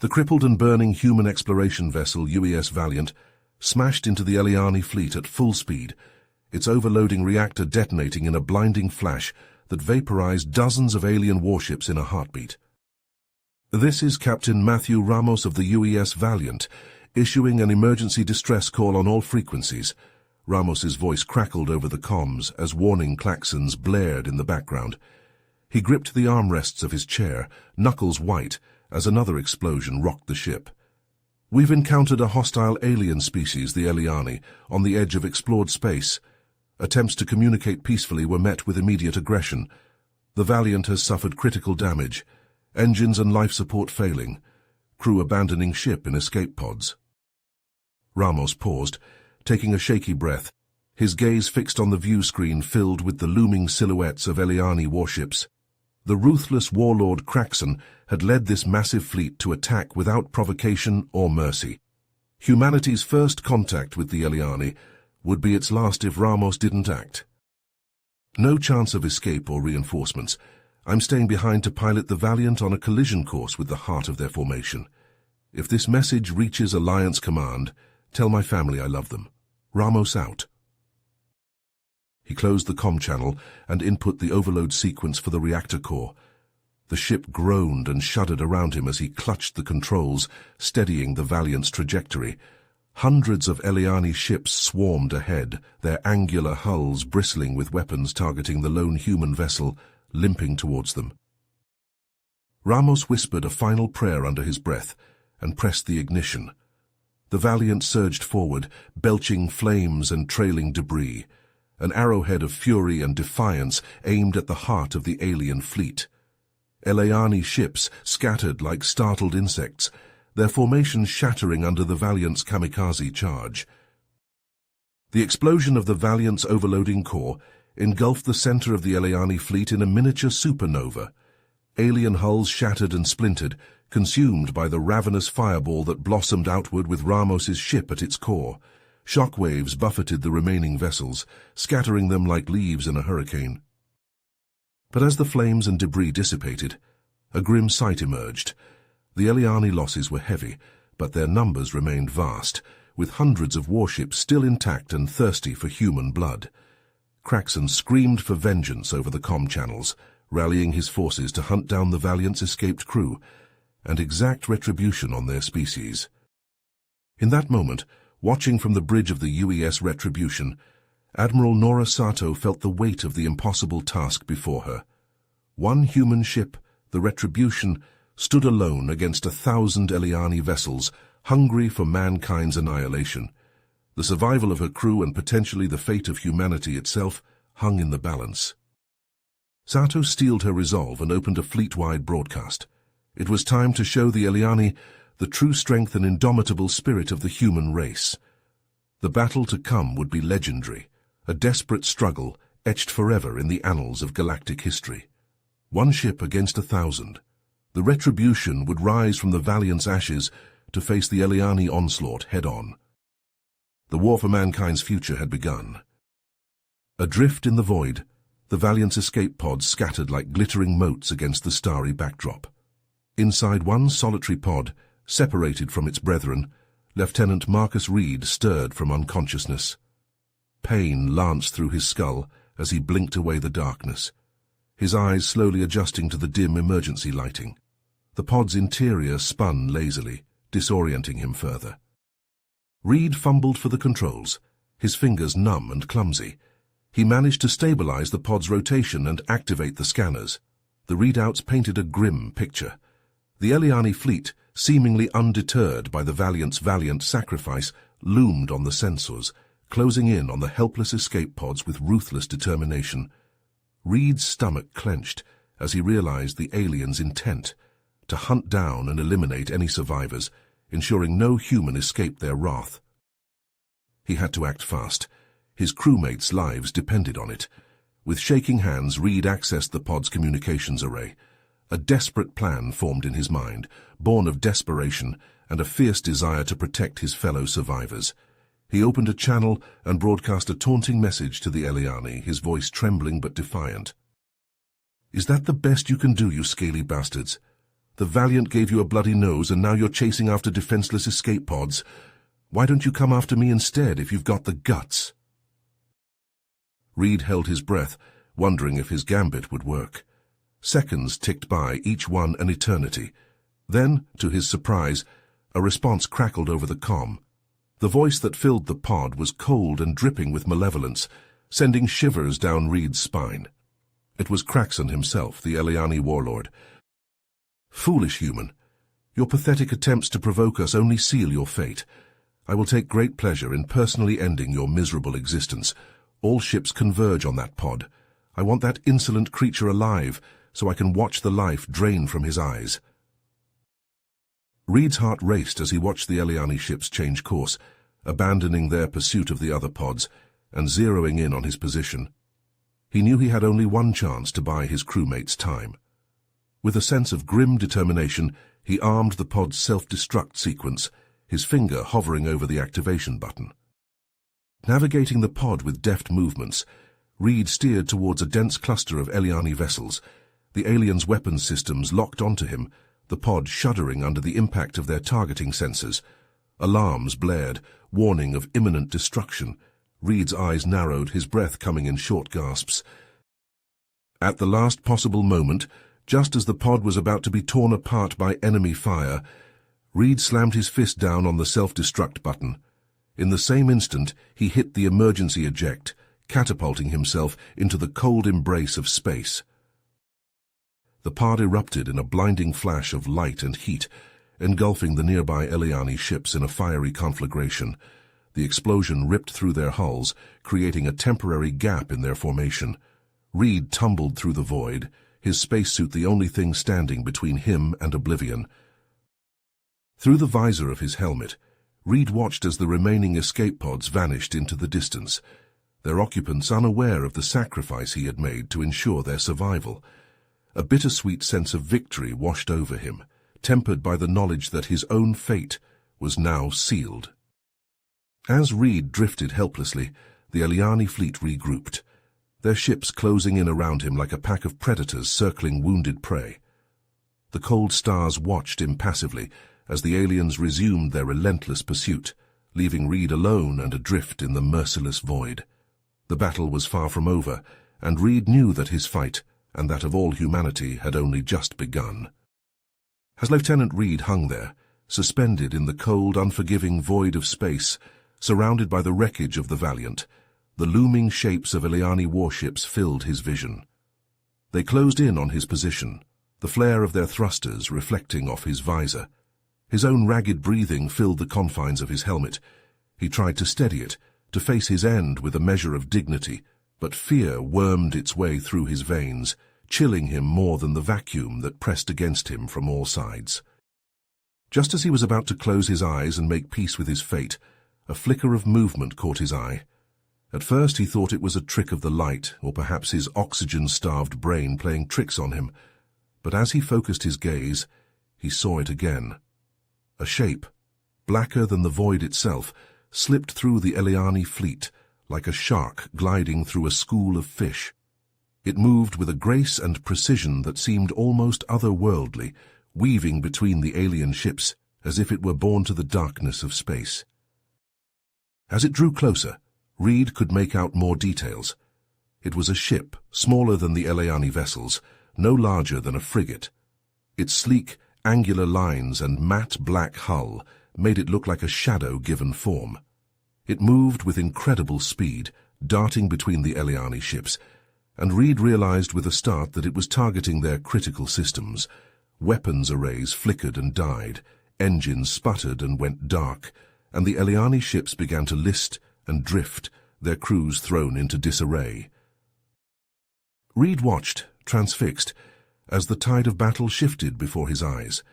The crippled and burning human exploration vessel UES Valiant smashed into the Eliani fleet at full speed, its overloading reactor detonating in a blinding flash that vaporized dozens of alien warships in a heartbeat. "This is Captain Matthew Ramos of the UES Valiant, issuing an emergency distress call on all frequencies." Ramos's voice crackled over the comms as warning klaxons blared in the background. He gripped the armrests of his chair, knuckles white, as another explosion rocked the ship. "We've encountered a hostile alien species, the Eliani, on the edge of explored space. Attempts to communicate peacefully were met with immediate aggression. The Valiant has suffered critical damage, engines and life support failing, crew abandoning ship in escape pods." Ramos paused, taking a shaky breath, his gaze fixed on the view screen filled with the looming silhouettes of Eliani warships. The ruthless warlord Kraxon had led this massive fleet to attack without provocation or mercy. Humanity's first contact with the Eliani would be its last if Ramos didn't act. "No chance of escape or reinforcements. I'm staying behind to pilot the Valiant on a collision course with the heart of their formation. If this message reaches Alliance Command, tell my family I love them. Ramos out." He closed the comm channel and input the overload sequence for the reactor core. The ship groaned and shuddered around him as he clutched the controls, steadying the Valiant's trajectory. Hundreds of Eliani ships swarmed ahead, their angular hulls bristling with weapons targeting the lone human vessel, limping towards them. Ramos whispered a final prayer under his breath and pressed the ignition. The Valiant surged forward, belching flames and trailing debris, an arrowhead of fury and defiance aimed at the heart of the alien fleet. Eliani ships scattered like startled insects, their formation shattering under the Valiant's kamikaze charge. The explosion of the Valiant's overloading core engulfed the center of the Eliani fleet in a miniature supernova. Alien hulls shattered and splintered, consumed by the ravenous fireball that blossomed outward with Ramos's ship at its core. Shockwaves buffeted the remaining vessels, scattering them like leaves in a hurricane. But as the flames and debris dissipated, a grim sight emerged. The Eliani losses were heavy, but their numbers remained vast, with hundreds of warships still intact and thirsty for human blood. Kraxon screamed for vengeance over the comm channels, rallying his forces to hunt down the Valiant's escaped crew and exact retribution on their species. In that moment, watching from the bridge of the UES Retribution, Admiral Nora Sato felt the weight of the impossible task before her. One human ship, the Retribution, stood alone against 1,000 Eliani vessels, hungry for mankind's annihilation. The survival of her crew and potentially the fate of humanity itself hung in the balance. Sato steeled her resolve and opened a fleet-wide broadcast. It was time to show the Eliani the true strength and indomitable spirit of the human race. The battle to come would be legendary, a desperate struggle etched forever in the annals of galactic history. One ship against 1,000. The Retribution would rise from the Valiant's ashes to face the Eliani onslaught head-on. The war for mankind's future had begun. Adrift in the void, the Valiant's escape pods scattered like glittering motes against the starry backdrop. Inside one solitary pod, separated from its brethren, Lieutenant Marcus Reed stirred from unconsciousness. Pain lanced through his skull as he blinked away the darkness, his eyes slowly adjusting to the dim emergency lighting. The pod's interior spun lazily, disorienting him further. Reed fumbled for the controls, his fingers numb and clumsy. He managed to stabilize the pod's rotation and activate the scanners. The readouts painted a grim picture. The Eliani fleet, seemingly undeterred by the Valiant's valiant sacrifice, loomed on the sensors, closing in on the helpless escape pods with ruthless determination. Reed's stomach clenched as he realized the aliens' intent to hunt down and eliminate any survivors, ensuring no human escaped their wrath. He had to act fast. His crewmates' lives depended on it. With shaking hands, Reed accessed the pod's communications array. A desperate plan formed in his mind, born of desperation and a fierce desire to protect his fellow survivors. He opened a channel and broadcast a taunting message to the Eliani, his voice trembling but defiant. "Is that the best you can do, you scaly bastards? The Valiant gave you a bloody nose and now you're chasing after defenseless escape pods. Why don't you come after me instead if you've got the guts?" Reed held his breath, wondering if his gambit would work. Seconds ticked by, each one an eternity. Then, to his surprise, a response crackled over the comm. The voice that filled the pod was cold and dripping with malevolence, sending shivers down Reed's spine. It was Kraxon himself, the Eliani warlord. "Foolish human, your pathetic attempts to provoke us only seal your fate. I will take great pleasure in personally ending your miserable existence. All ships converge on that pod. I want that insolent creature alive, so I can watch the life drain from his eyes." Reed's heart raced as he watched the Eliani ships change course, abandoning their pursuit of the other pods and zeroing in on his position. He knew he had only one chance to buy his crewmates time. With a sense of grim determination, he armed the pod's self-destruct sequence, his finger hovering over the activation button. Navigating the pod with deft movements, Reed steered towards a dense cluster of Eliani vessels, the aliens' weapons systems locked onto him, the pod shuddering under the impact of their targeting sensors. Alarms blared, warning of imminent destruction. Reed's eyes narrowed, his breath coming in short gasps. At the last possible moment, just as the pod was about to be torn apart by enemy fire, Reed slammed his fist down on the self-destruct button. In the same instant, he hit the emergency eject, catapulting himself into the cold embrace of space. The pod erupted in a blinding flash of light and heat, engulfing the nearby Eliani ships in a fiery conflagration. The explosion ripped through their hulls, creating a temporary gap in their formation. Reed tumbled through the void, his spacesuit the only thing standing between him and oblivion. Through the visor of his helmet, Reed watched as the remaining escape pods vanished into the distance, their occupants unaware of the sacrifice he had made to ensure their survival. A bittersweet sense of victory washed over him, tempered by the knowledge that his own fate was now sealed. As Reed drifted helplessly, the Eliani fleet regrouped, their ships closing in around him like a pack of predators circling wounded prey. The cold stars watched impassively as the aliens resumed their relentless pursuit, leaving Reed alone and adrift in the merciless void. The battle was far from over, and Reed knew that his fight, and that of all humanity, had only just begun. As Lieutenant Reed hung there, suspended in the cold, unforgiving void of space, surrounded by the wreckage of the Valiant, the looming shapes of Eliani warships filled his vision. They closed in on his position, the flare of their thrusters reflecting off his visor. His own ragged breathing filled the confines of his helmet. He tried to steady it, to face his end with a measure of dignity, but fear wormed its way through his veins, chilling him more than the vacuum that pressed against him from all sides. Just as he was about to close his eyes and make peace with his fate, a flicker of movement caught his eye. At first he thought it was a trick of the light, or perhaps his oxygen-starved brain playing tricks on him, but as he focused his gaze, he saw it again. A shape, blacker than the void itself, slipped through the Eliani fleet, like a shark gliding through a school of fish. It moved with a grace and precision that seemed almost otherworldly, weaving between the alien ships as if it were born to the darkness of space. As it drew closer, Reed could make out more details. It was a ship, smaller than the Eliani vessels, no larger than a frigate. Its sleek, angular lines and matte black hull made it look like a shadow given form. It moved with incredible speed, darting between the Eliani ships, and Reed realized with a start that it was targeting their critical systems. Weapons arrays flickered and died, engines sputtered and went dark, and the Eliani ships began to list and drift, their crews thrown into disarray. Reed watched, transfixed, as the tide of battle shifted before his eyes.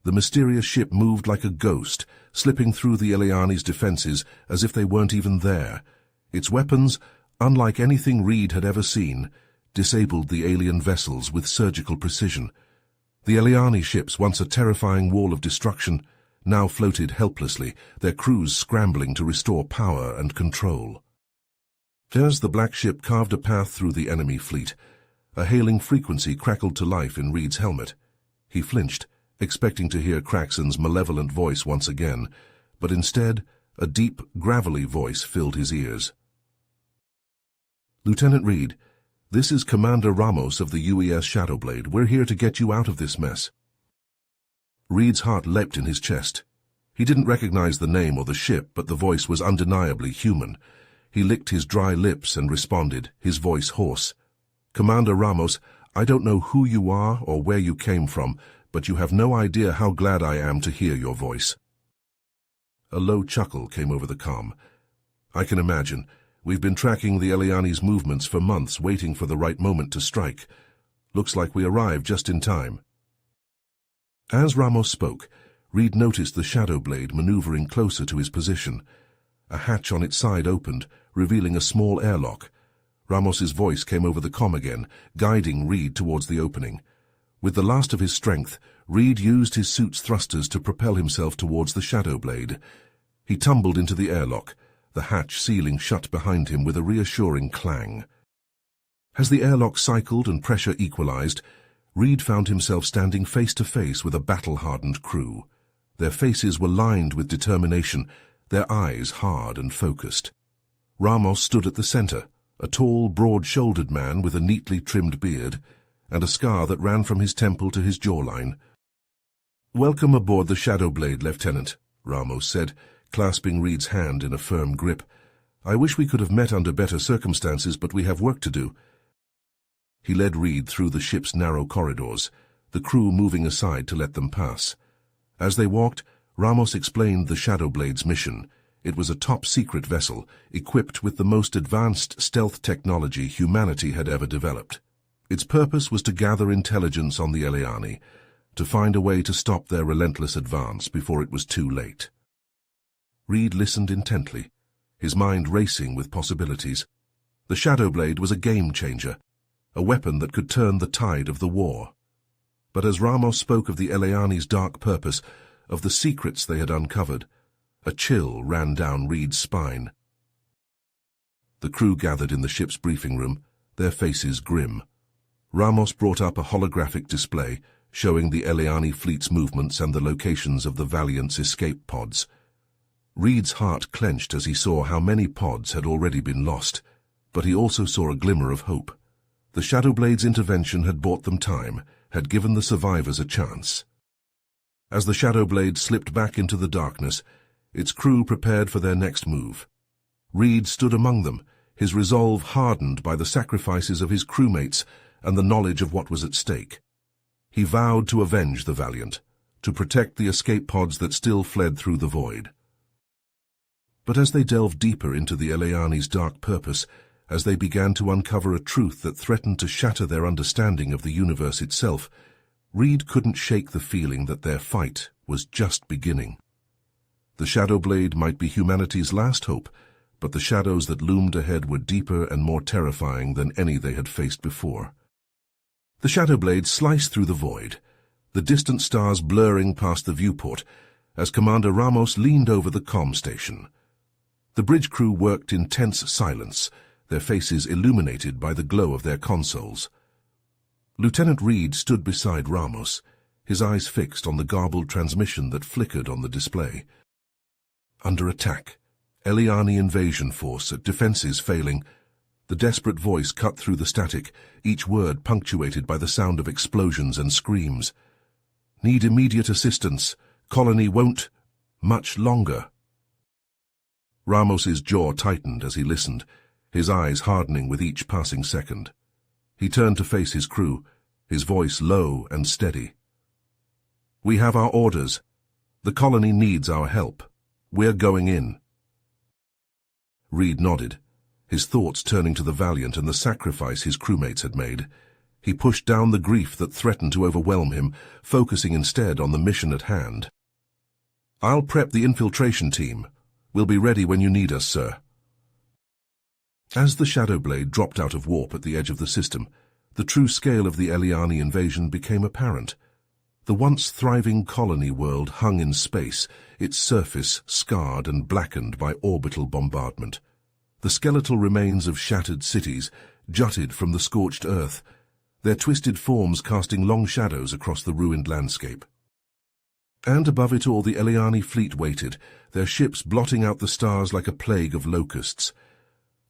The mysterious ship moved like a ghost, slipping through the Eliani's defenses as if they weren't even there. Its weapons, unlike anything Reed had ever seen, disabled the alien vessels with surgical precision. The Eliani ships, once a terrifying wall of destruction, now floated helplessly, their crews scrambling to restore power and control. As the black ship carved a path through the enemy fleet, a hailing frequency crackled to life in Reed's helmet. He flinched, expecting to hear Craxon's malevolent voice once again, but instead, a deep, gravelly voice filled his ears. "Lieutenant Reed, this is Commander Ramos of the UES Shadowblade. We're here to get you out of this mess." Reed's heart leapt in his chest. He didn't recognize the name or the ship, but the voice was undeniably human. He licked his dry lips and responded, his voice hoarse. "Commander Ramos, I don't know who you are or where you came from, but you have no idea how glad I am to hear your voice." A low chuckle came over the comm. "I can imagine. We've been tracking the Eliani's movements for months, waiting for the right moment to strike. Looks like we arrived just in time." As Ramos spoke, Reed noticed the Shadowblade maneuvering closer to his position. A hatch on its side opened, revealing a small airlock. Ramos's voice came over the comm again, guiding Reed towards the opening. With the last of his strength, Reed used his suit's thrusters to propel himself towards the Shadowblade. He tumbled into the airlock, the hatch sealing shut behind him with a reassuring clang. As the airlock cycled and pressure equalized, Reed found himself standing face to face with a battle-hardened crew. Their faces were lined with determination, their eyes hard and focused. Ramos stood at the center, a tall, broad-shouldered man with a neatly trimmed beard, and a scar that ran from his temple to his jawline. "Welcome aboard the Shadowblade, Lieutenant," Ramos said, clasping Reed's hand in a firm grip. "I wish we could have met under better circumstances, but we have work to do." He led Reed through the ship's narrow corridors, the crew moving aside to let them pass. As they walked, Ramos explained the Shadowblade's mission. It was a top-secret vessel, equipped with the most advanced stealth technology humanity had ever developed. Its purpose was to gather intelligence on the Eliani, to find a way to stop their relentless advance before it was too late. Reed listened intently, his mind racing with possibilities. The Shadowblade was a game-changer, a weapon that could turn the tide of the war. But as Ramos spoke of the Eliani's dark purpose, of the secrets they had uncovered, a chill ran down Reed's spine. The crew gathered in the ship's briefing room, their faces grim. Ramos brought up a holographic display showing the Eliani fleet's movements and the locations of the Valiant's escape pods. Reed's heart clenched as he saw how many pods had already been lost, but he also saw a glimmer of hope. The Shadowblade's intervention had bought them time, had given the survivors a chance. As the Shadowblade slipped back into the darkness, its crew prepared for their next move. Reed stood among them, his resolve hardened by the sacrifices of his crewmates and the knowledge of what was at stake. He vowed to avenge the Valiant, to protect the escape pods that still fled through the void. But as they delved deeper into the Eliani's dark purpose, as they began to uncover a truth that threatened to shatter their understanding of the universe itself, Reed couldn't shake the feeling that their fight was just beginning. The Shadowblade might be humanity's last hope, but the shadows that loomed ahead were deeper and more terrifying than any they had faced before. The Shadowblade sliced through the void, the distant stars blurring past the viewport, as Commander Ramos leaned over the comm station. The bridge crew worked in tense silence, their faces illuminated by the glow of their consoles. Lieutenant Reed stood beside Ramos, his eyes fixed on the garbled transmission that flickered on the display. "Under attack. Eliani invasion force, defenses failing." The desperate voice cut through the static, each word punctuated by the sound of explosions and screams. "Need immediate assistance. Colony won't much longer." Ramos's jaw tightened as he listened, his eyes hardening with each passing second. He turned to face his crew, his voice low and steady. "We have our orders. The colony needs our help. We're going in." Reed nodded, his thoughts turning to the Valiant and the sacrifice his crewmates had made. He pushed down the grief that threatened to overwhelm him, focusing instead on the mission at hand. "I'll prep the infiltration team. We'll be ready when you need us, sir." As the Shadowblade dropped out of warp at the edge of the system, the true scale of the Eliani invasion became apparent. The once thriving colony world hung in space, its surface scarred and blackened by orbital bombardment. The skeletal remains of shattered cities jutted from the scorched earth, their twisted forms casting long shadows across the ruined landscape. And above it all the Eliani fleet waited, their ships blotting out the stars like a plague of locusts.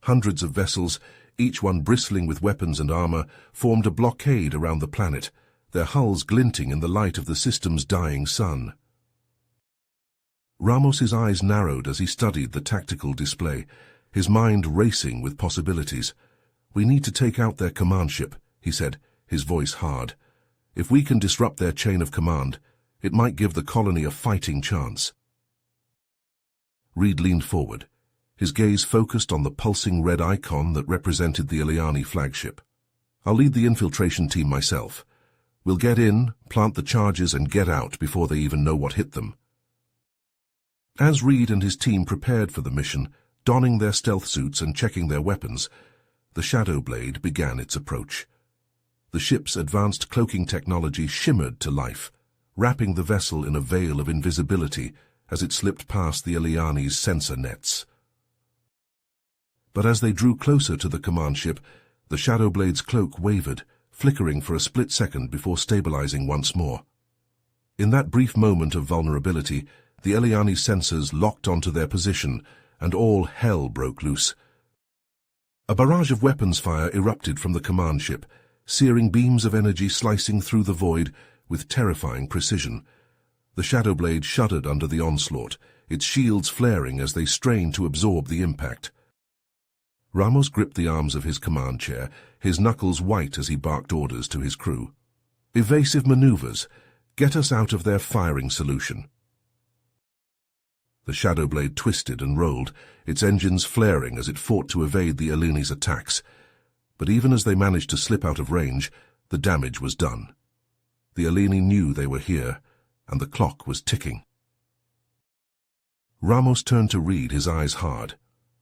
Hundreds of vessels, each one bristling with weapons and armor, formed a blockade around the planet, their hulls glinting in the light of the system's dying sun. Ramos's eyes narrowed as he studied the tactical display, his mind racing with possibilities. "We need to take out their command ship," he said, his voice hard. "If we can disrupt their chain of command, it might give the colony a fighting chance." Reed leaned forward, his gaze focused on the pulsing red icon that represented the Eliani flagship. "I'll lead the infiltration team myself. We'll get in, plant the charges, and get out before they even know what hit them." As Reed and his team prepared for the mission, donning their stealth suits and checking their weapons, the Shadow Blade began its approach. The ship's advanced cloaking technology shimmered to life, wrapping the vessel in a veil of invisibility as it slipped past the Eliani's sensor nets. But as they drew closer to the command ship, the Shadow Blade's cloak wavered, flickering for a split second before stabilizing once more. In that brief moment of vulnerability, the Eliani sensors locked onto their position, and all hell broke loose. A barrage of weapons fire erupted from the command ship, searing beams of energy slicing through the void with terrifying precision. The Shadow Blade shuddered under the onslaught, its shields flaring as they strained to absorb the impact. Ramos gripped the arms of his command chair, his knuckles white as he barked orders to his crew. "Evasive maneuvers. Get us out of their firing solution." The Shadow Blade twisted and rolled, its engines flaring as it fought to evade the Eliani's attacks. But even as they managed to slip out of range, the damage was done. The Eliani knew they were here, and the clock was ticking. Ramos turned to Reed, his eyes hard.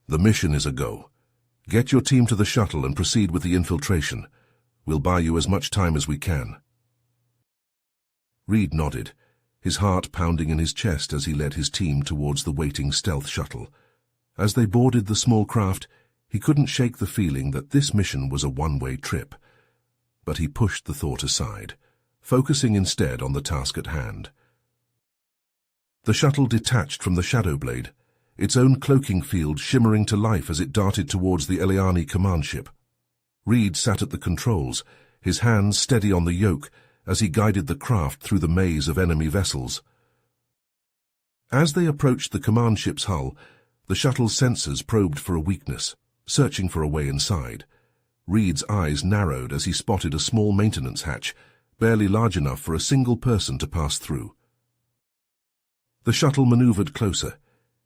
"The mission is a go. Get your team to the shuttle and proceed with the infiltration. We'll buy you as much time as we can." Reed nodded, his heart pounding in his chest as he led his team towards the waiting stealth shuttle. As they boarded the small craft, he couldn't shake the feeling that this mission was a one-way trip. But he pushed the thought aside, focusing instead on the task at hand. The shuttle detached from the Shadow Blade, its own cloaking field shimmering to life as it darted towards the Eliani command ship. Reed sat at the controls, his hands steady on the yoke as he guided the craft through the maze of enemy vessels. As they approached the command ship's hull, the shuttle's sensors probed for a weakness, searching for a way inside. Reed's eyes narrowed as he spotted a small maintenance hatch, barely large enough for a single person to pass through. The shuttle maneuvered closer,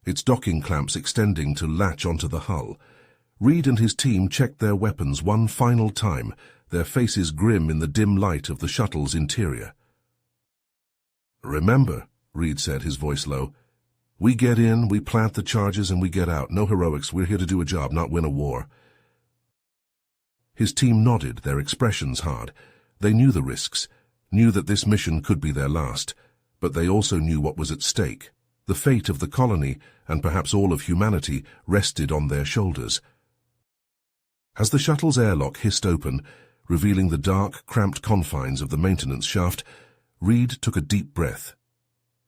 its docking clamps extending to latch onto the hull. Reed and his team checked their weapons one final time, their faces grim in the dim light of the shuttle's interior. "Remember," Reed said, his voice low, "we get in, we plant the charges, and we get out. No heroics. We're here to do a job, not win a war." His team nodded, their expressions hard. They knew the risks, knew that this mission could be their last, but they also knew what was at stake. The fate of the colony, and perhaps all of humanity, rested on their shoulders. As the shuttle's airlock hissed open, revealing the dark, cramped confines of the maintenance shaft, Reed took a deep breath.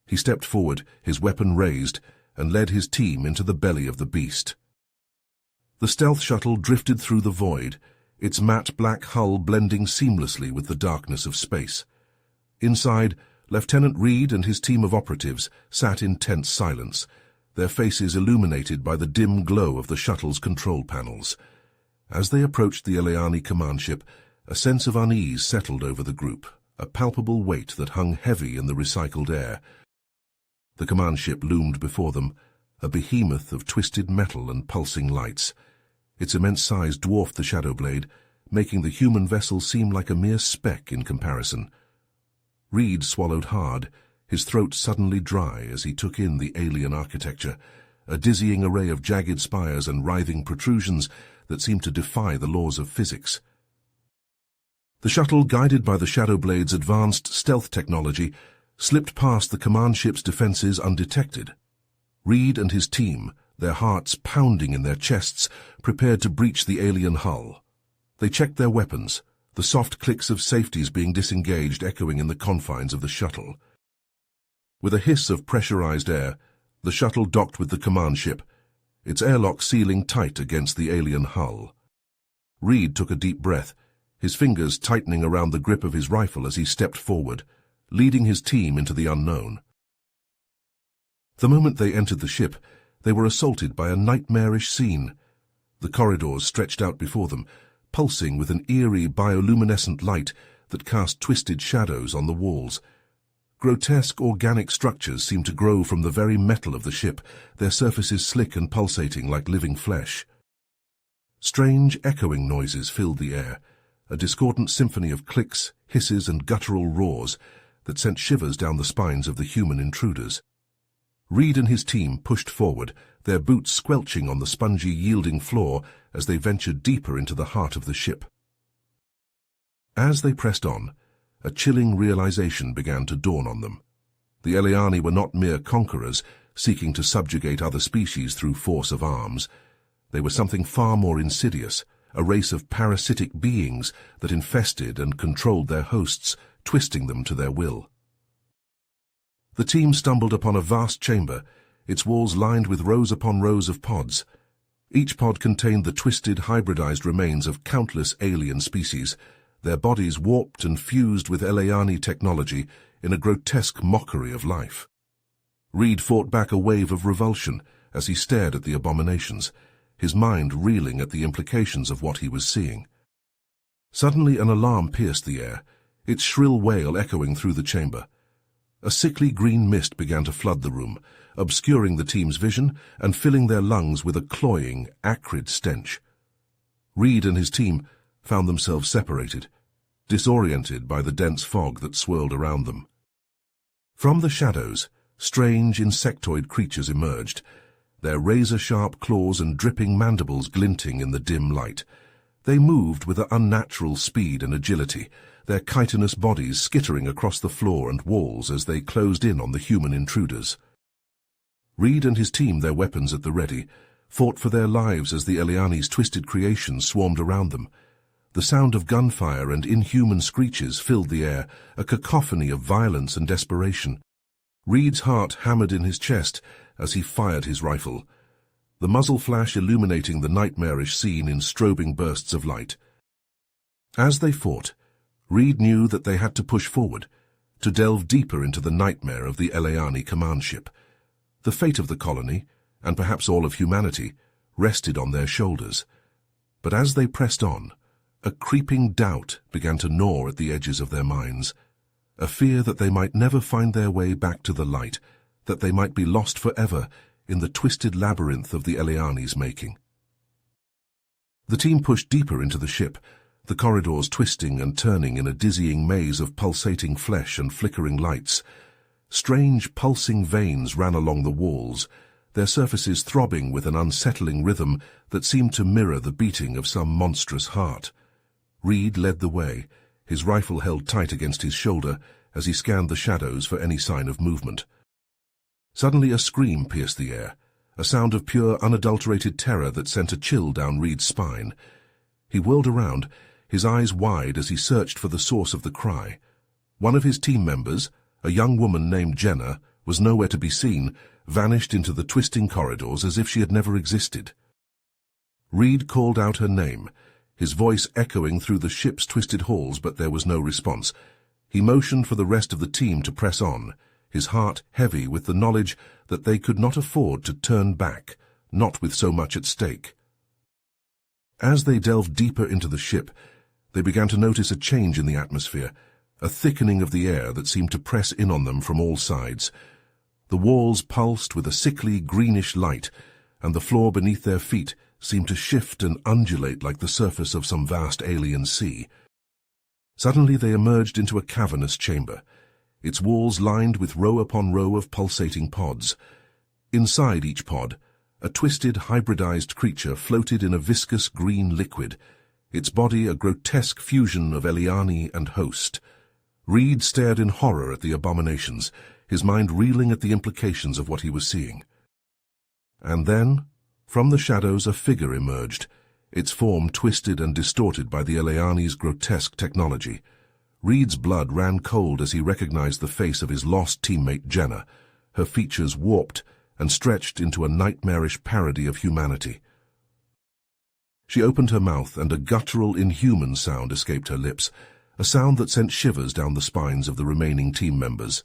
He stepped forward, his weapon raised, and led his team into the belly of the beast. The stealth shuttle drifted through the void, its matte black hull blending seamlessly with the darkness of space. Inside, Lieutenant Reed and his team of operatives sat in tense silence, their faces illuminated by the dim glow of the shuttle's control panels. As they approached the Eliani command ship, a sense of unease settled over the group, a palpable weight that hung heavy in the recycled air. The command ship loomed before them, a behemoth of twisted metal and pulsing lights. Its immense size dwarfed the Shadow Blade, making the human vessel seem like a mere speck in comparison. Reed swallowed hard, his throat suddenly dry as he took in the alien architecture, a dizzying array of jagged spires and writhing protrusions that seemed to defy the laws of physics. The shuttle, guided by the Shadow Blade's advanced stealth technology, slipped past the command ship's defenses undetected. Reed and his team, their hearts pounding in their chests, prepared to breach the alien hull. They checked their weapons, the soft clicks of safeties being disengaged echoing in the confines of the shuttle. With a hiss of pressurized air, the shuttle docked with the command ship, its airlock sealing tight against the alien hull. Reed took a deep breath, his fingers tightening around the grip of his rifle as he stepped forward, leading his team into the unknown. The moment they entered the ship, they were assaulted by a nightmarish scene. The corridors stretched out before them, pulsing with an eerie bioluminescent light that cast twisted shadows on the walls. Grotesque organic structures seemed to grow from the very metal of the ship, their surfaces slick and pulsating like living flesh. Strange echoing noises filled the air, a discordant symphony of clicks, hisses, and guttural roars that sent shivers down the spines of the human intruders. Reed and his team pushed forward, their boots squelching on the spongy, yielding floor as they ventured deeper into the heart of the ship. As they pressed on, a chilling realization began to dawn on them. The Eliani were not mere conquerors, seeking to subjugate other species through force of arms. They were something far more insidious, a race of parasitic beings that infested and controlled their hosts, twisting them to their will. The team stumbled upon a vast chamber, its walls lined with rows upon rows of pods. Each pod contained the twisted, hybridized remains of countless alien species, their bodies warped and fused with Eliani technology in a grotesque mockery of life. Reed fought back a wave of revulsion as he stared at the abominations, his mind reeling at the implications of what he was seeing. Suddenly an alarm pierced the air, its shrill wail echoing through the chamber. A sickly green mist began to flood the room, obscuring the team's vision and filling their lungs with a cloying, acrid stench. Reed and his team found themselves separated, disoriented by the dense fog that swirled around them. From the shadows, strange insectoid creatures emerged, their razor-sharp claws and dripping mandibles glinting in the dim light. They moved with unnatural speed and agility, their chitinous bodies skittering across the floor and walls as they closed in on the human intruders. Reed and his team, their weapons at the ready, fought for their lives as the Eliani's twisted creations swarmed around them. The sound of gunfire and inhuman screeches filled the air, a cacophony of violence and desperation. Reed's heart hammered in his chest as he fired his rifle, the muzzle flash illuminating the nightmarish scene in strobing bursts of light. As they fought, Reed knew that they had to push forward, to delve deeper into the nightmare of the Eliani command ship. The fate of the colony, and perhaps all of humanity, rested on their shoulders. But as they pressed on, a creeping doubt began to gnaw at the edges of their minds, a fear that they might never find their way back to the light, that they might be lost forever in the twisted labyrinth of the Eliani's making. The team pushed deeper into the ship, the corridors twisting and turning in a dizzying maze of pulsating flesh and flickering lights. Strange pulsing veins ran along the walls, their surfaces throbbing with an unsettling rhythm that seemed to mirror the beating of some monstrous heart. Reed led the way, his rifle held tight against his shoulder as he scanned the shadows for any sign of movement. Suddenly a scream pierced the air, a sound of pure, unadulterated terror that sent a chill down Reed's spine. He whirled around, his eyes wide as he searched for the source of the cry. One of his team members, a young woman named Jenna, was nowhere to be seen, vanished into the twisting corridors as if she had never existed. Reed called out her name, his voice echoing through the ship's twisted halls, but there was no response. He motioned for the rest of the team to press on, his heart heavy with the knowledge that they could not afford to turn back, not with so much at stake. As they delved deeper into the ship, they began to notice a change in the atmosphere, a thickening of the air that seemed to press in on them from all sides. The walls pulsed with a sickly greenish light, and the floor beneath their feet seemed to shift and undulate like the surface of some vast alien sea. Suddenly they emerged into a cavernous chamber, its walls lined with row upon row of pulsating pods. Inside each pod, a twisted, hybridized creature floated in a viscous green liquid, its body a grotesque fusion of Eliani and host. Reed stared in horror at the abominations, his mind reeling at the implications of what he was seeing. And then, from the shadows, a figure emerged, its form twisted and distorted by the Eliani's grotesque technology. Reed's blood ran cold as he recognized the face of his lost teammate Jenna, her features warped and stretched into a nightmarish parody of humanity. She opened her mouth and a guttural, inhuman sound escaped her lips, a sound that sent shivers down the spines of the remaining team members.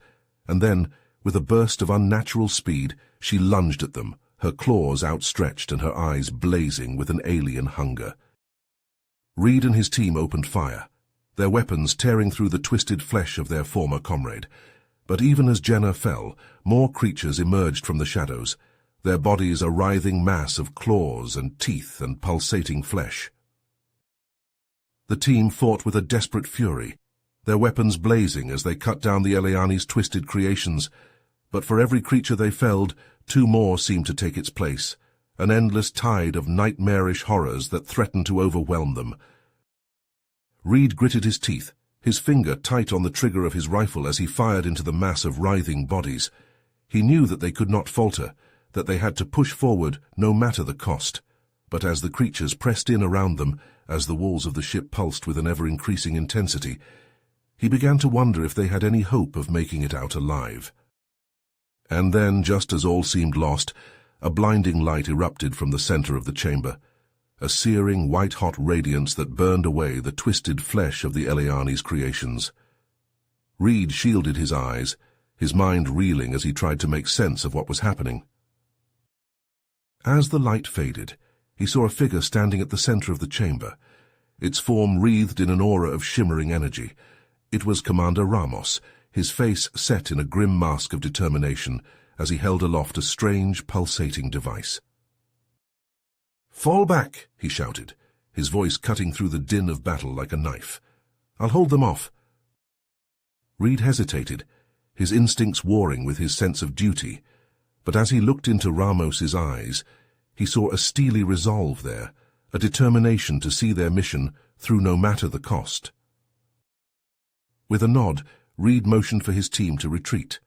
And then, with a burst of unnatural speed, she lunged at them, her claws outstretched and her eyes blazing with an alien hunger. Reed and his team opened fire, their weapons tearing through the twisted flesh of their former comrade. But even as Jenna fell, more creatures emerged from the shadows, their bodies a writhing mass of claws and teeth and pulsating flesh. The team fought with a desperate fury, their weapons blazing as they cut down the Eliani's twisted creations. But for every creature they felled, two more seemed to take its place, an endless tide of nightmarish horrors that threatened to overwhelm them. Reed gritted his teeth, his finger tight on the trigger of his rifle as he fired into the mass of writhing bodies. He knew that they could not falter, that they had to push forward no matter the cost. But as the creatures pressed in around them, as the walls of the ship pulsed with an ever-increasing intensity, he began to wonder if they had any hope of making it out alive. And then, just as all seemed lost, a blinding light erupted from the center of the chamber, a searing white-hot radiance that burned away the twisted flesh of the Eliani's creations. Reed shielded his eyes, his mind reeling as he tried to make sense of what was happening. As the light faded, he saw a figure standing at the center of the chamber, its form wreathed in an aura of shimmering energy. It was Commander Ramos, his face set in a grim mask of determination as he held aloft a strange, pulsating device. "Fall back," he shouted, his voice cutting through the din of battle like a knife. "I'll hold them off." Reed hesitated, his instincts warring with his sense of duty, but as he looked into Ramos's eyes, he saw a steely resolve there, a determination to see their mission through no matter the cost. With a nod, Reed motioned for his team to retreat,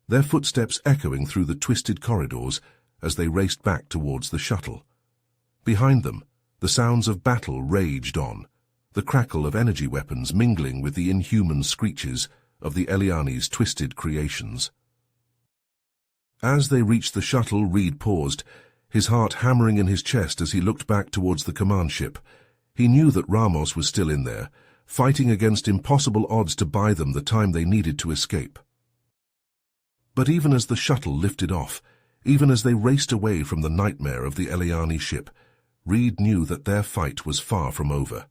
their footsteps echoing through the twisted corridors as they raced back towards the shuttle. Behind them, the sounds of battle raged on, the crackle of energy weapons mingling with the inhuman screeches of the Eliani's twisted creations. As they reached the shuttle, Reed paused, his heart hammering in his chest as he looked back towards the command ship. He knew that Ramos was still in there, fighting against impossible odds to buy them the time they needed to escape. But even as the shuttle lifted off, even as they raced away from the nightmare of the Eliani ship, Reed knew that their fight was far from over.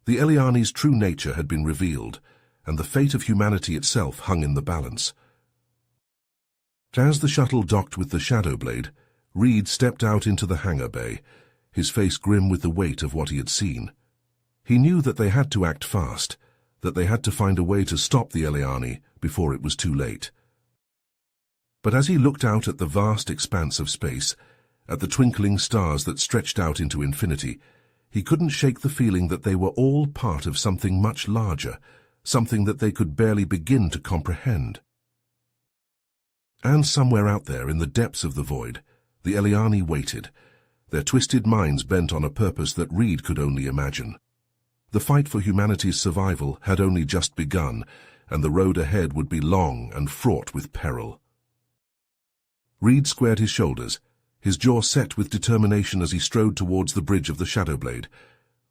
The Eliani's true nature had been revealed, and the fate of humanity itself hung in the balance. As the shuttle docked with the Shadow Blade, Reed stepped out into the hangar bay, his face grim with the weight of what he had seen. He knew that they had to act fast, that they had to find a way to stop the Eliani before it was too late. But as he looked out at the vast expanse of space, at the twinkling stars that stretched out into infinity, he couldn't shake the feeling that they were all part of something much larger, something that they could barely begin to comprehend. And somewhere out there in the depths of the void, the Eliani waited, their twisted minds bent on a purpose that Reed could only imagine. The fight for humanity's survival had only just begun, and the road ahead would be long and fraught with peril. Reed squared his shoulders, his jaw set with determination as he strode towards the bridge of the Shadow Blade.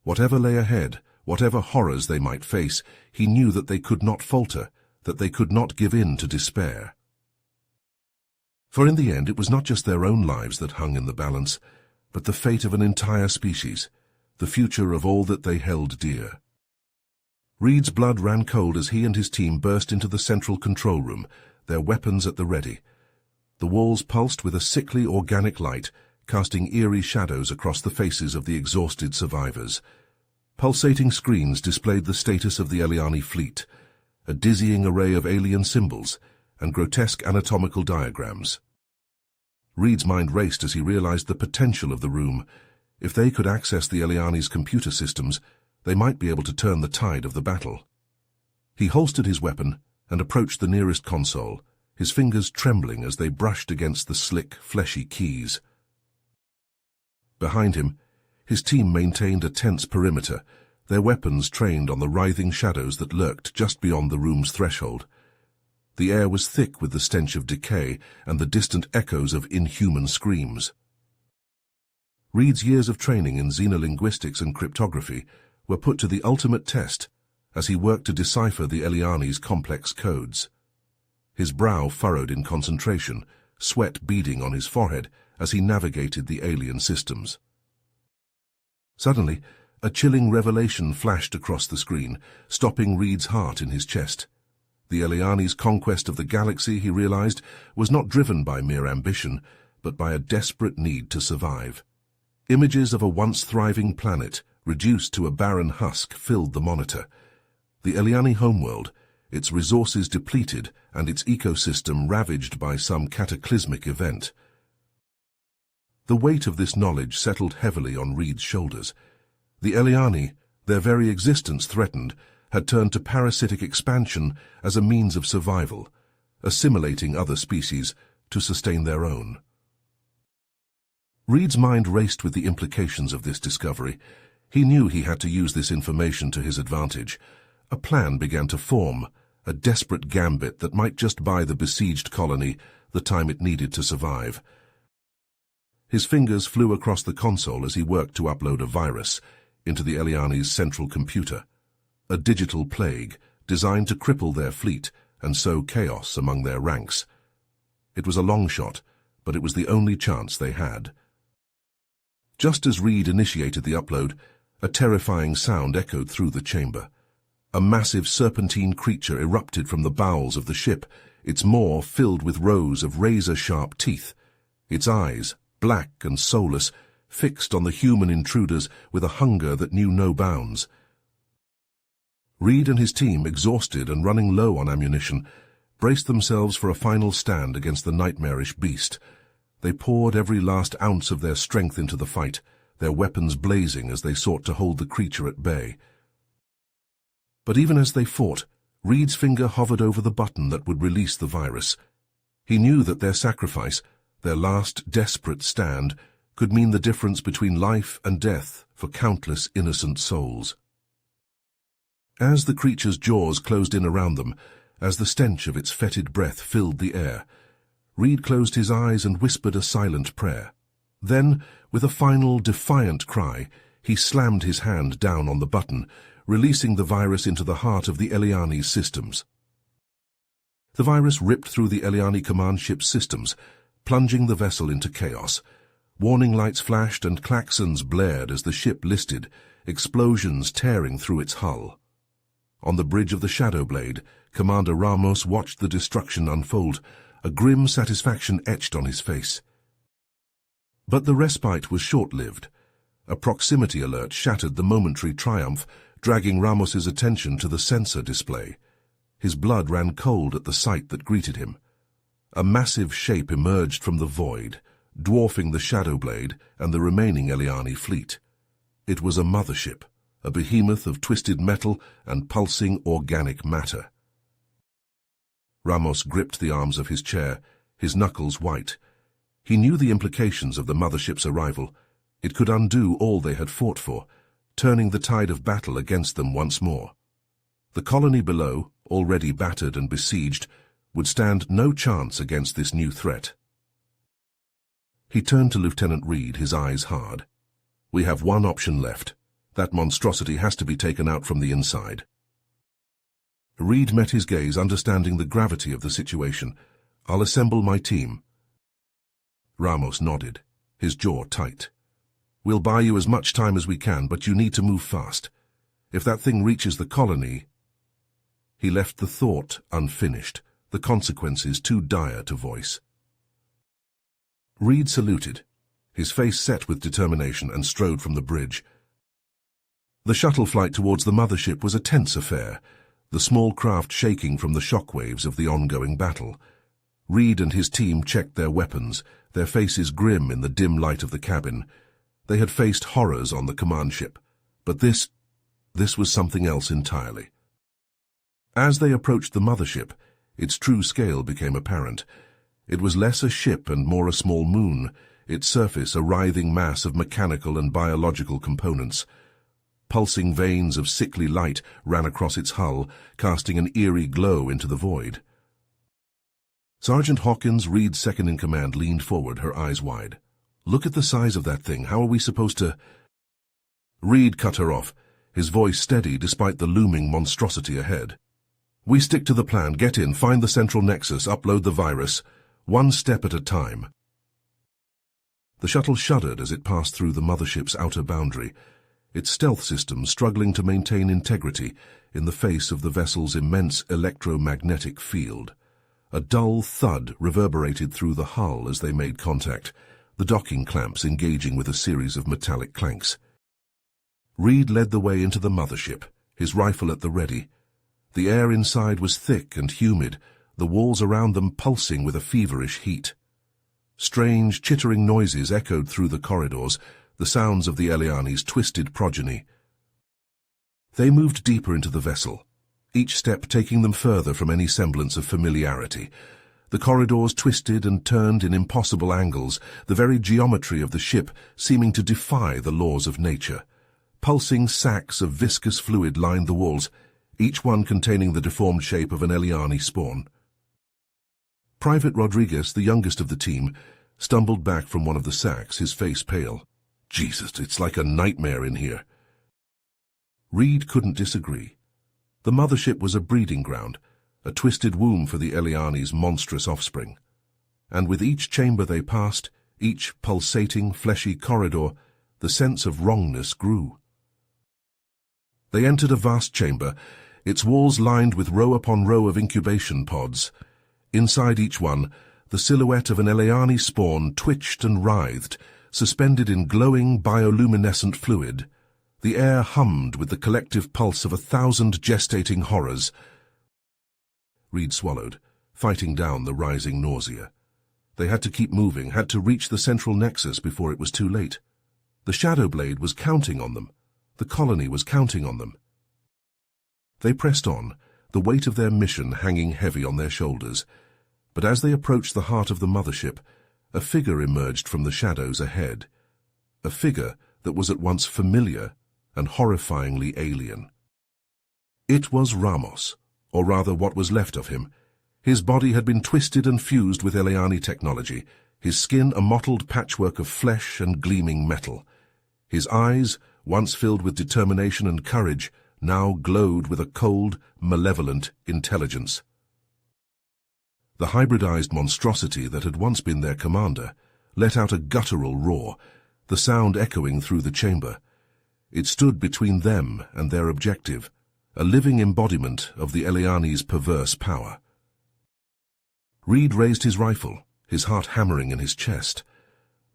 Whatever lay ahead, whatever horrors they might face, he knew that they could not falter, that they could not give in to despair. For in the end it was not just their own lives that hung in the balance, but the fate of an entire species, the future of all that they held dear. Reed's blood ran cold as he and his team burst into the central control room, their weapons at the ready. The walls pulsed with a sickly organic light, casting eerie shadows across the faces of the exhausted survivors. Pulsating screens displayed the status of the Eliani fleet, a dizzying array of alien symbols and grotesque anatomical diagrams. Reed's mind raced as he realized the potential of the room. If they could access the Eliani's computer systems, they might be able to turn the tide of the battle. He holstered his weapon and approached the nearest console, his fingers trembling as they brushed against the slick, fleshy keys. Behind him, his team maintained a tense perimeter, their weapons trained on the writhing shadows that lurked just beyond the room's threshold. The air was thick with the stench of decay and the distant echoes of inhuman screams. Reed's years of training in xenolinguistics and cryptography were put to the ultimate test as he worked to decipher the Eliani's complex codes. His brow furrowed in concentration, sweat beading on his forehead as he navigated the alien systems. Suddenly, a chilling revelation flashed across the screen, stopping Reed's heart in his chest. The Eliani's conquest of the galaxy, he realized, was not driven by mere ambition, but by a desperate need to survive. Images of a once thriving planet, reduced to a barren husk, filled the monitor. The Eliani homeworld, its resources depleted and its ecosystem ravaged by some cataclysmic event. The weight of this knowledge settled heavily on Reed's shoulders. The Eliani, their very existence threatened, had turned to parasitic expansion as a means of survival, assimilating other species to sustain their own. Reed's mind raced with the implications of this discovery. He knew he had to use this information to his advantage. A plan began to form, a desperate gambit that might just buy the besieged colony the time it needed to survive. His fingers flew across the console as he worked to upload a virus into the Eliani's central computer, a digital plague designed to cripple their fleet and sow chaos among their ranks. It was a long shot, but it was the only chance they had. Just as Reed initiated the upload, a terrifying sound echoed through the chamber. A massive serpentine creature erupted from the bowels of the ship, its maw filled with rows of razor-sharp teeth, its eyes, black and soulless, fixed on the human intruders with a hunger that knew no bounds. Reed and his team, exhausted and running low on ammunition, braced themselves for a final stand against the nightmarish beast. They poured every last ounce of their strength into the fight, their weapons blazing as they sought to hold the creature at bay. But even as they fought, Reed's finger hovered over the button that would release the virus. He knew that their sacrifice, their last desperate stand, could mean the difference between life and death for countless innocent souls. As the creature's jaws closed in around them, as the stench of its fetid breath filled the air, Reed closed his eyes and whispered a silent prayer. Then, with a final defiant cry, he slammed his hand down on the button, releasing the virus into the heart of the Eliani's systems. The virus ripped through the Eliani command ship's systems, plunging the vessel into chaos. Warning lights flashed and klaxons blared as the ship listed, explosions tearing through its hull. On the bridge of the Shadow Blade, Commander Ramos watched the destruction unfold, a grim satisfaction etched on his face. But the respite was short-lived. A proximity alert shattered the momentary triumph, dragging Ramos's attention to the sensor display. His blood ran cold at the sight that greeted him. A massive shape emerged from the void, dwarfing the Shadow Blade and the remaining Eliani fleet. It was a mothership, a behemoth of twisted metal and pulsing organic matter. Ramos gripped the arms of his chair, his knuckles white. He knew the implications of the mothership's arrival. It could undo all they had fought for, turning the tide of battle against them once more. The colony below, already battered and besieged, would stand no chance against this new threat. He turned to Lieutenant Reed, his eyes hard. "We have one option left. That monstrosity has to be taken out from the inside." Reed met his gaze, understanding the gravity of the situation. "I'll assemble my team." Ramos nodded, his jaw tight. "We'll buy you as much time as we can, but you need to move fast. If that thing reaches the colony—" He left the thought unfinished, the consequences too dire to voice. Reed saluted, his face set with determination, and strode from the bridge. The shuttle flight towards the mothership was a tense affair, the small craft shaking from the shockwaves of the ongoing battle. Reed and his team checked their weapons, their faces grim in the dim light of the cabin. They had faced horrors on the command ship, but this was something else entirely. As they approached the mothership, its true scale became apparent. It was less a ship and more a small moon, its surface a writhing mass of mechanical and biological components. Pulsing veins of sickly light ran across its hull, casting an eerie glow into the void. Sergeant Hawkins, Reed's second-in-command, leaned forward, her eyes wide. "Look at the size of that thing. How are we supposed to—" Reed cut her off, his voice steady despite the looming monstrosity ahead. "We stick to the plan. Get in, find the central nexus, upload the virus. One step at a time." The shuttle shuddered as it passed through the mothership's outer boundary, its stealth system struggling to maintain integrity in the face of the vessel's immense electromagnetic field. A dull thud reverberated through the hull as they made contact, the docking clamps engaging with a series of metallic clanks. Reed led the way into the mothership, his rifle at the ready. The air inside was thick and humid, the walls around them pulsing with a feverish heat. Strange, chittering noises echoed through the corridors, the sounds of the Eliani's twisted progeny. They moved deeper into the vessel, each step taking them further from any semblance of familiarity. The corridors twisted and turned in impossible angles, the very geometry of the ship seeming to defy the laws of nature. Pulsing sacs of viscous fluid lined the walls, each one containing the deformed shape of an Eliani spawn. Private Rodriguez, the youngest of the team, stumbled back from one of the sacks, his face pale. "Jesus, it's like a nightmare in here." Reed couldn't disagree. The mothership was a breeding ground, a twisted womb for the Eliani's monstrous offspring. And with each chamber they passed, each pulsating, fleshy corridor, the sense of wrongness grew. They entered a vast chamber, its walls lined with row upon row of incubation pods. Inside each one, the silhouette of an Eliani spawn twitched and writhed, suspended in glowing bioluminescent fluid. The air hummed with the collective pulse of 1,000 gestating horrors. Reed swallowed, fighting down the rising nausea. They had to keep moving, had to reach the central nexus before it was too late. The Shadow Blade was counting on them. The colony was counting on them. They pressed on, the weight of their mission hanging heavy on their shoulders. But as they approached the heart of the mothership, a figure emerged from the shadows ahead. A figure that was at once familiar and horrifyingly alien. It was Ramos, or rather what was left of him. His body had been twisted and fused with Eliani technology, his skin a mottled patchwork of flesh and gleaming metal. His eyes, once filled with determination and courage, now glowed with a cold, malevolent intelligence. The hybridized monstrosity that had once been their commander let out a guttural roar, the sound echoing through the chamber. It stood between them and their objective, a living embodiment of the Eliani's perverse power. Reed raised his rifle, his heart hammering in his chest.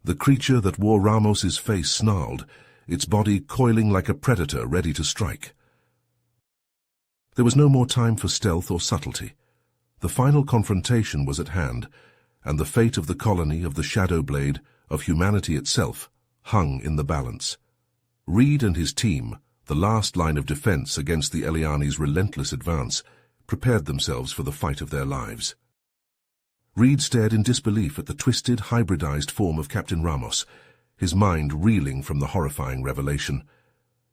The creature that wore Ramos's face snarled, its body coiling like a predator ready to strike. There was no more time for stealth or subtlety. The final confrontation was at hand, and the fate of the colony, of the Shadow Blade, of humanity itself, hung in the balance. Reed and his team, the last line of defense against the Eliani's relentless advance, prepared themselves for the fight of their lives. Reed stared in disbelief at the twisted, hybridized form of Captain Ramos, his mind reeling from the horrifying revelation.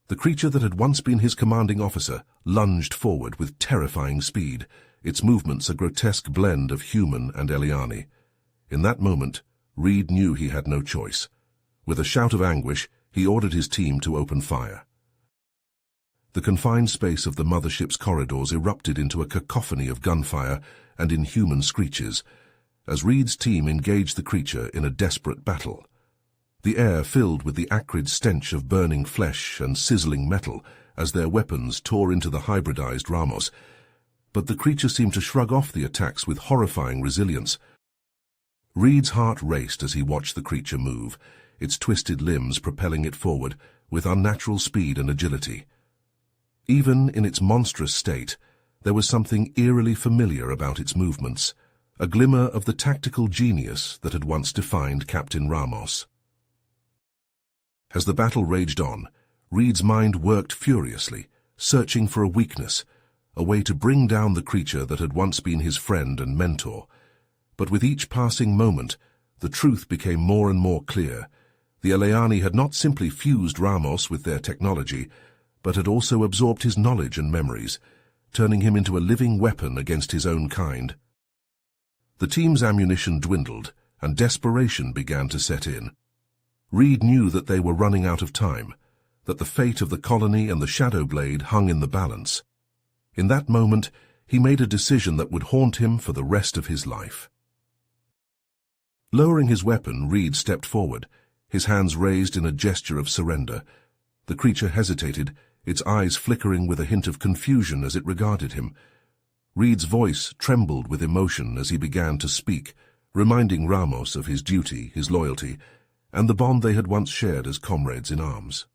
The creature that had once been his commanding officer lunged forward with terrifying speed, its movements a grotesque blend of human and Eliani. In that moment, Reed knew he had no choice. With a shout of anguish, he ordered his team to open fire. The confined space of the mothership's corridors erupted into a cacophony of gunfire and inhuman screeches, as Reed's team engaged the creature in a desperate battle. The air filled with the acrid stench of burning flesh and sizzling metal as their weapons tore into the hybridized Ramos, but the creature seemed to shrug off the attacks with horrifying resilience. Reed's heart raced as he watched the creature move, its twisted limbs propelling it forward with unnatural speed and agility. Even in its monstrous state, there was something eerily familiar about its movements, a glimmer of the tactical genius that had once defined Captain Ramos. As the battle raged on, Reed's mind worked furiously, searching for a weakness, a way to bring down the creature that had once been his friend and mentor. But with each passing moment, the truth became more and more clear. The Eliani had not simply fused Ramos with their technology, but had also absorbed his knowledge and memories, turning him into a living weapon against his own kind. The team's ammunition dwindled, and desperation began to set in. Reed knew that they were running out of time, that the fate of the colony and the Shadow Blade hung in the balance. In that moment, he made a decision that would haunt him for the rest of his life. Lowering his weapon, Reed stepped forward, his hands raised in a gesture of surrender. The creature hesitated, its eyes flickering with a hint of confusion as it regarded him. Reed's voice trembled with emotion as he began to speak, reminding Ramos of his duty, his loyalty, and the bond they had once shared as comrades in arms.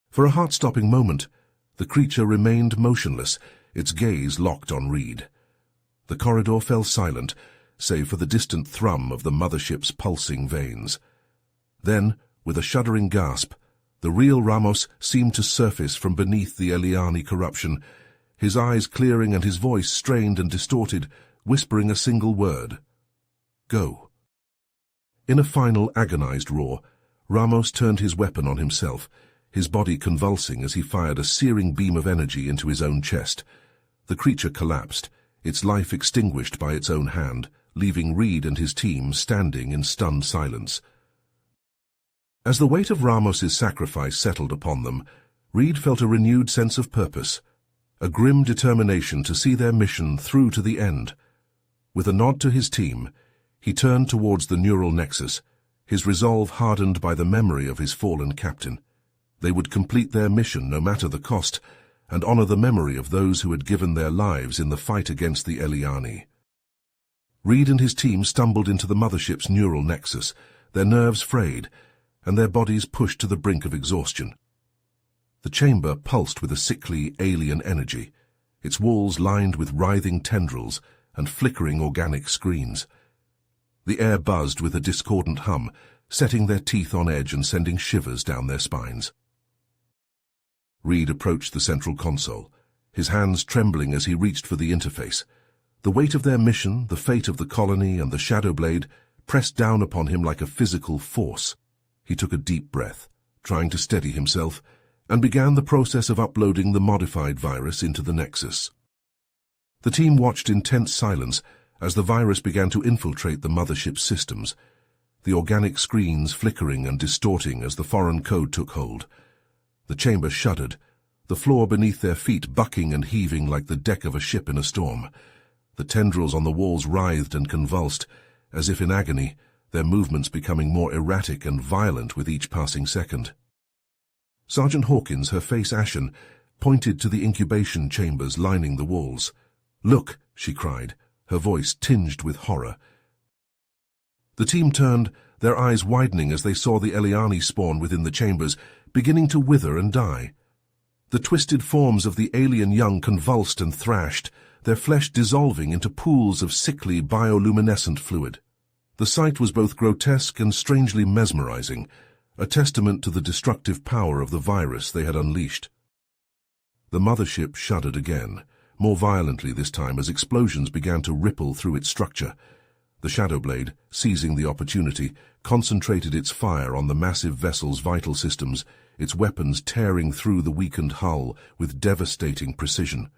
For a heart-stopping moment, the creature remained motionless, its gaze locked on Reed. The corridor fell silent, save for the distant thrum of the mothership's pulsing veins. Then, with a shuddering gasp, the real Ramos seemed to surface from beneath the Eliani corruption, his eyes clearing and his voice strained and distorted, whispering a single word: "Go." In a final agonized roar, Ramos turned his weapon on himself, his body convulsing as he fired a searing beam of energy into his own chest. The creature collapsed, its life extinguished by its own hand, leaving Reed and his team standing in stunned silence. As the weight of Ramos's sacrifice settled upon them, Reed felt a renewed sense of purpose, a grim determination to see their mission through to the end. With a nod to his team, he turned towards the neural nexus, his resolve hardened by the memory of his fallen captain. They would complete their mission no matter the cost, and honor the memory of those who had given their lives in the fight against the Eliani. Reed and his team stumbled into the mothership's neural nexus, their nerves frayed, and their bodies pushed to the brink of exhaustion. The chamber pulsed with a sickly, alien energy, its walls lined with writhing tendrils and flickering organic screens. The air buzzed with a discordant hum, setting their teeth on edge and sending shivers down their spines. Reed approached the central console, his hands trembling as he reached for the interface. The weight of their mission, the fate of the colony and the Shadow Blade, pressed down upon him like a physical force. He took a deep breath, trying to steady himself, and began the process of uploading the modified virus into the Nexus. The team watched in tense silence as the virus began to infiltrate the mothership's systems, the organic screens flickering and distorting as the foreign code took hold. The chamber shuddered, the floor beneath their feet bucking and heaving like the deck of a ship in a storm. The tendrils on the walls writhed and convulsed, as if in agony, their movements becoming more erratic and violent with each passing second. Sergeant Hawkins, her face ashen, pointed to the incubation chambers lining the walls. "Look," she cried, her voice tinged with horror. The team turned, their eyes widening as they saw the Eliani spawn within the chambers, beginning to wither and die. The twisted forms of the alien young convulsed and thrashed, their flesh dissolving into pools of sickly bioluminescent fluid. The sight was both grotesque and strangely mesmerizing, a testament to the destructive power of the virus they had unleashed. The mothership shuddered again, more violently this time as explosions began to ripple through its structure. The Shadow Blade, seizing the opportunity, concentrated its fire on the massive vessel's vital systems, its weapons tearing through the weakened hull with devastating precision.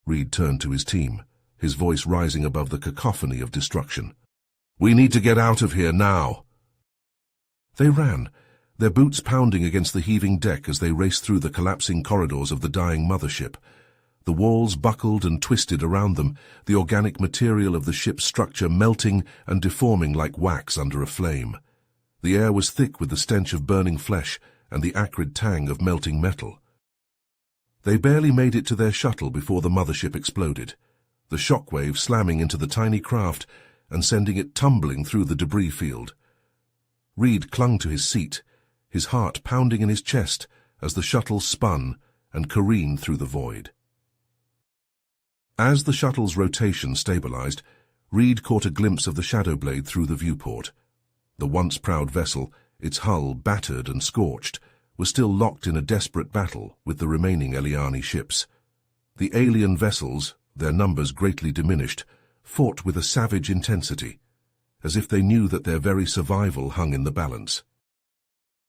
Reed turned to his team, his voice rising above the cacophony of destruction. "We need to get out of here now." They ran, their boots pounding against the heaving deck as they raced through the collapsing corridors of the dying mothership. The walls buckled and twisted around them, the organic material of the ship's structure melting and deforming like wax under a flame. The air was thick with the stench of burning flesh and the acrid tang of melting metal. They barely made it to their shuttle before the mothership exploded, the shockwave slamming into the tiny craft and sending it tumbling through the debris field. Reed clung to his seat, his heart pounding in his chest as the shuttle spun and careened through the void. As the shuttle's rotation stabilized, Reed caught a glimpse of the Shadow Blade through the viewport. The once proud vessel, its hull battered and scorched, was still locked in a desperate battle with the remaining Eliani ships. The alien vessels, their numbers greatly diminished, fought with a savage intensity, as if they knew that their very survival hung in the balance.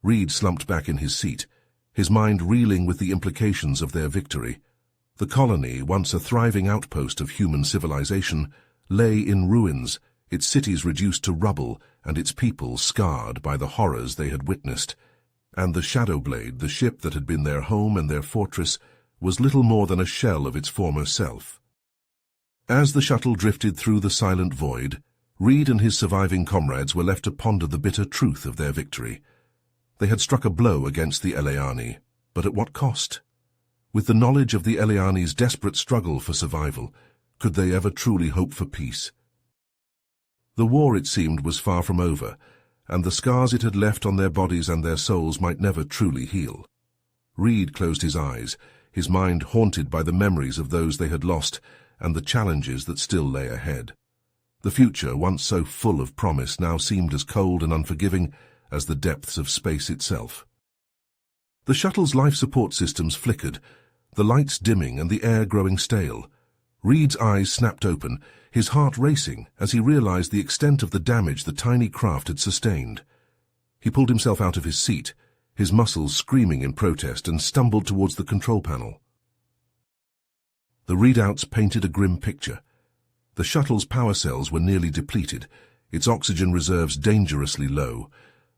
Reed slumped back in his seat, his mind reeling with the implications of their victory. The colony, once a thriving outpost of human civilization, lay in ruins, its cities reduced to rubble and its people scarred by the horrors they had witnessed. And the Shadowblade, the ship that had been their home and their fortress, was little more than a shell of its former self. As the shuttle drifted through the silent void, Reed and his surviving comrades were left to ponder the bitter truth of their victory. They had struck a blow against the Eleani, but at what cost? With the knowledge of the Eleani's desperate struggle for survival, could they ever truly hope for peace? The war, it seemed, was far from over, and the scars it had left on their bodies and their souls might never truly heal. Reed closed his eyes, his mind haunted by the memories of those they had lost and the challenges that still lay ahead. The future, once so full of promise, now seemed as cold and unforgiving as the depths of space itself. The shuttle's life support systems flickered, the lights dimming and the air growing stale. Reed's eyes snapped open, his heart racing as he realized the extent of the damage the tiny craft had sustained. He pulled himself out of his seat, his muscles screaming in protest, and stumbled towards the control panel. The readouts painted a grim picture. The shuttle's power cells were nearly depleted, its oxygen reserves dangerously low.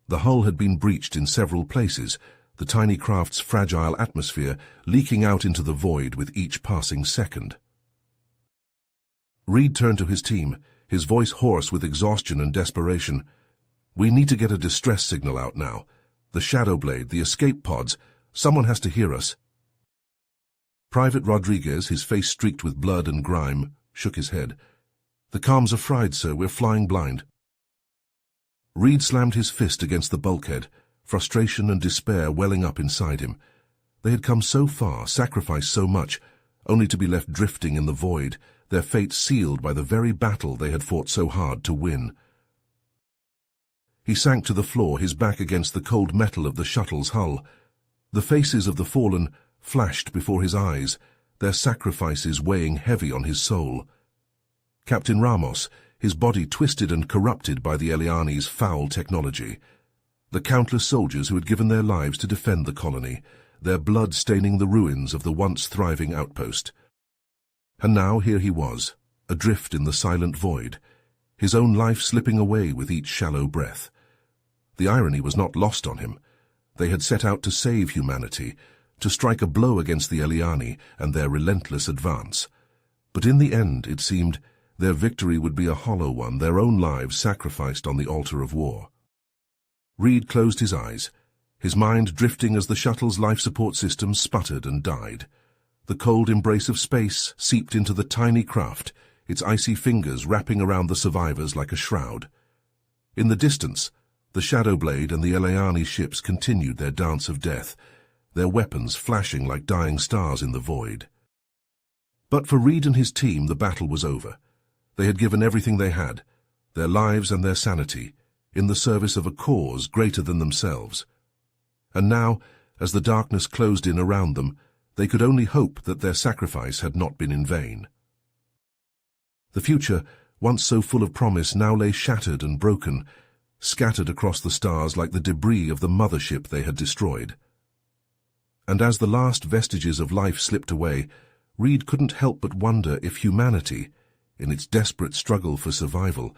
The hull had been breached in several places, the tiny craft's fragile atmosphere leaking out into the void with each passing second. Reed turned to his team, his voice hoarse with exhaustion and desperation. "We need to get a distress signal out now. The Shadowblade, the escape pods, someone has to hear us." Private Rodriguez, his face streaked with blood and grime, shook his head. "The comms are fried, sir. We're flying blind." Reed slammed his fist against the bulkhead, frustration and despair welling up inside him. They had come so far, sacrificed so much, only to be left drifting in the void, their fate sealed by the very battle they had fought so hard to win. He sank to the floor, his back against the cold metal of the shuttle's hull. The faces of the fallen flashed before his eyes, their sacrifices weighing heavy on his soul. Captain Ramos, his body twisted and corrupted by the Eleani's foul technology. The countless soldiers who had given their lives to defend the colony, their blood staining the ruins of the once thriving outpost. And now here he was, adrift in the silent void, his own life slipping away with each shallow breath. The irony was not lost on him. They had set out to save humanity, to strike a blow against the Eleani and their relentless advance. But in the end, it seemed, their victory would be a hollow one, their own lives sacrificed on the altar of war. Reed closed his eyes, his mind drifting as the shuttle's life support system sputtered and died. The cold embrace of space seeped into the tiny craft, its icy fingers wrapping around the survivors like a shroud. In the distance, the Shadowblade and the Eleani ships continued their dance of death, their weapons flashing like dying stars in the void. But for Reed and his team, the battle was over. They had given everything they had, their lives and their sanity, in the service of a cause greater than themselves. And now, as the darkness closed in around them, they could only hope that their sacrifice had not been in vain. The future, once so full of promise, now lay shattered and broken, scattered across the stars like the debris of the mothership they had destroyed. And as the last vestiges of life slipped away, Reed couldn't help but wonder if humanity, in its desperate struggle for survival,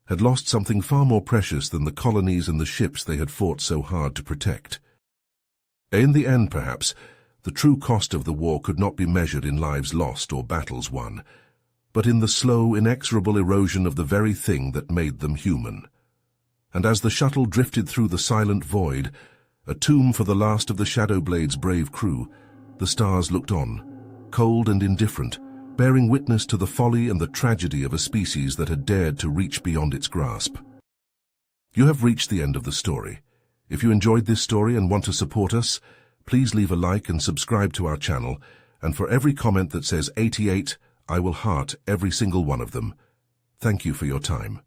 had lost something far more precious than the colonies and the ships they had fought so hard to protect. In the end, perhaps, the true cost of the war could not be measured in lives lost or battles won, but in the slow, inexorable erosion of the very thing that made them human. And as the shuttle drifted through the silent void, a tomb for the last of the Shadowblade's brave crew, the stars looked on, cold and indifferent, bearing witness to the folly and the tragedy of a species that had dared to reach beyond its grasp. You have reached the end of the story. If you enjoyed this story and want to support us, please leave a like and subscribe to our channel, and for every comment that says 88, I will heart every single one of them. Thank you for your time.